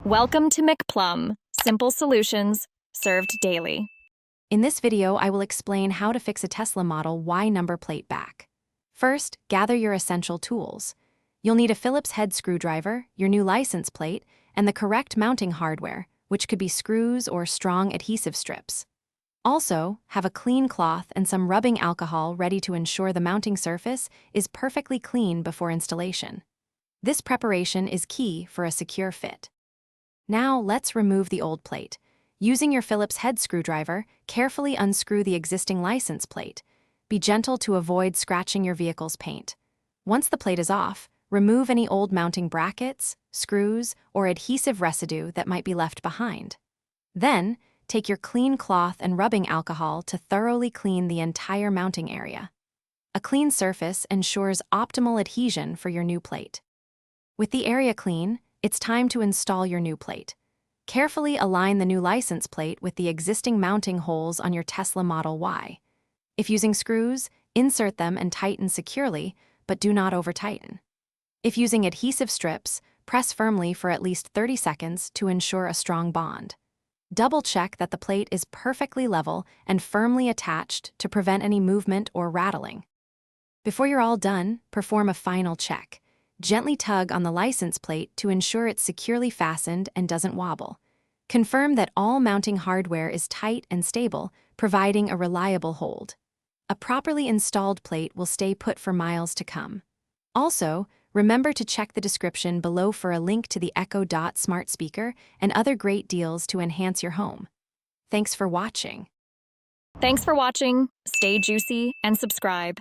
Welcome to McPlum, simple solutions served daily. In this video, I will explain how to fix a Tesla Model Y number plate back. First, gather your essential tools. You'll need a Phillips head screwdriver, your new license plate, and the correct mounting hardware, which could be screws or strong adhesive strips. Also, have a clean cloth and some rubbing alcohol ready to ensure the mounting surface is perfectly clean before installation. This preparation is key for a secure fit. Now, let's remove the old plate. Using your Phillips head screwdriver, carefully unscrew the existing license plate. Be gentle to avoid scratching your vehicle's paint. Once the plate is off, remove any old mounting brackets, screws, or adhesive residue that might be left behind. Then, take your clean cloth and rubbing alcohol to thoroughly clean the entire mounting area. A clean surface ensures optimal adhesion for your new plate. With the area clean, it's time to install your new plate. Carefully align the new license plate with the existing mounting holes on your Tesla Model Y. If using screws, insert them and tighten securely, but do not over-tighten. If using adhesive strips, press firmly for at least 30 seconds to ensure a strong bond. Double-check that the plate is perfectly level and firmly attached to prevent any movement or rattling. Before you're all done, perform a final check. Gently tug on the license plate to ensure it's securely fastened and doesn't wobble. Confirm that all mounting hardware is tight and stable, providing a reliable hold. A properly installed plate will stay put for miles to come. Also, remember to check the description below for a link to the Echo Dot smart speaker and other great deals to enhance your home. Thanks for watching. Thanks for watching, stay juicy, and subscribe.